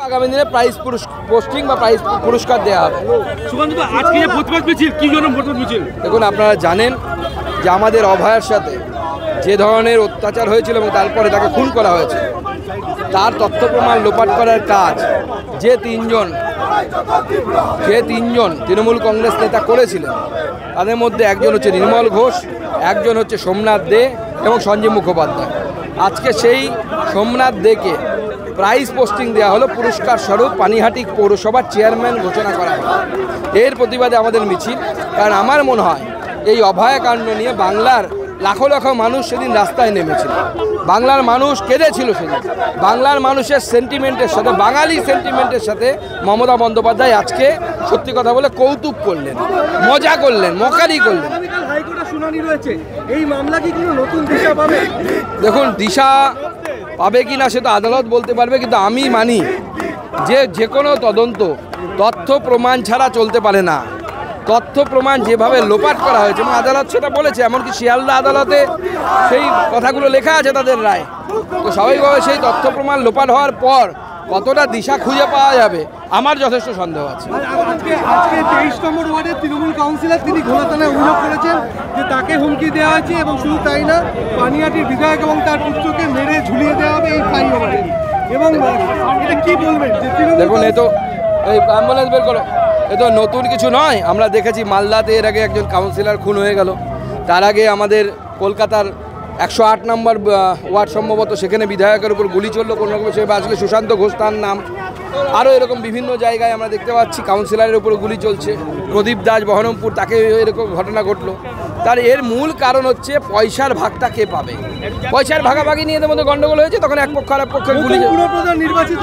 আগামী দিনে prize posting বা প্রাইজ পুরস্কার দেওয়া হবে। দেখুন, আপনারা জানেন যে আমাদের অভয়ার সাথে যে ধরনের অত্যাচার হয়েছিল এবং তারপরে তাকে খুন করা হয়েছে, তার তথ্য প্রমাণ লোপাট করার কাজ যে তিনজন তৃণমূল কংগ্রেস নেতা করেছিলেন, তাদের মধ্যে একজন হচ্ছে নির্মল ঘোষ, একজন হচ্ছে সোমনাথ দে এবং সঞ্জীব মুখোপাধ্যায়। আজকে সেই সোমনাথ দেকে প্রাইজ পোস্টিং দেওয়া হলো, পুরস্কার স্বরূপ পানিহাটি পৌরসভার চেয়ারম্যান ঘোষণা করা হলো। এর প্রতিবাদে আমাদের মিছিল। কারণ আমার মনে হয় এই অভয়াকাণ্ড নিয়ে বাংলার লাখো লাখো মানুষ সেদিন রাস্তায় নেমেছিল, বাংলার মানুষ কেঁদেছিল সেদিন। বাংলার মানুষের সেন্টিমেন্টের সাথে, বাঙালি সেন্টিমেন্টের সাথে মমতা বন্দ্যোপাধ্যায় আজকে সত্যি কথা বলে কৌতুক করলেন, মজা করলেন, মকারি করলেন। দেখুন, দিশা পাবে কি না সেটা আদালত বলতে পারবে, কিন্তু আমি মানি যে কোনো তদন্ত তথ্য প্রমাণ ছাড়া চলতে পারে না। তথ্য প্রমাণ যেভাবে লোপাট করা হয়েছে, এবং আদালত সেটা বলেছে, এমনকি শিয়ালদা আদালতে সেই কথাগুলো লেখা আছে তাদের রায়। তো স্বাভাবিকভাবে সেই তথ্য প্রমাণ লোপাট হওয়ার পর কতটা দিশা খুঁজে পাওয়া যাবে আমার যথেষ্ট সন্দেহ আছে। আজকে 23 নম্বর ওয়ার্ডের তৃণমূল কাউন্সিলর তিনি ঘোলা থানায় অভিযোগ করেছেন যে তাকে হুমকি দেওয়া হয়েছে, এবং শুধু তাই না, পানিহাটির বিধায়ক এবং তার পুত্রকে মেরে ঝুলিয়ে দেওয়া হবে এই ফ্লাইওভারে। এবং এটা কি বলবেন? দেখুন, এ তো এই অ্যাম্বুলেন্স বের করো, এ তো নতুন কিছু নয়। আমরা দেখেছি মালদাতে এর আগে একজন কাউন্সিলর খুন হয়ে গেল। তার আগে আমাদের কলকাতার 108 নম্বর ওয়ার্ড সম্ভবত, সেখানে বিধায়কের উপর গুলি চললো কোনো রকম, সে আজকে সুশান্ত ঘোষ তার নাম। আরও এরকম বিভিন্ন জায়গায় আমরা দেখতে পাচ্ছি কাউন্সিলরের উপর গুলি চলছে। প্রদীপ দাস বহরমপুর, তাকে এরকম ঘটনা ঘটলো। তার এর মূল কারণ হচ্ছে পয়সার ভাগটা কে পাবে। পয়সার ভাগাভাগি নিয়ে এদের মধ্যে গন্ডগোল হয়েছে, তখন এক পক্ষ আর এক পক্ষের গুলি। নির্বাচিত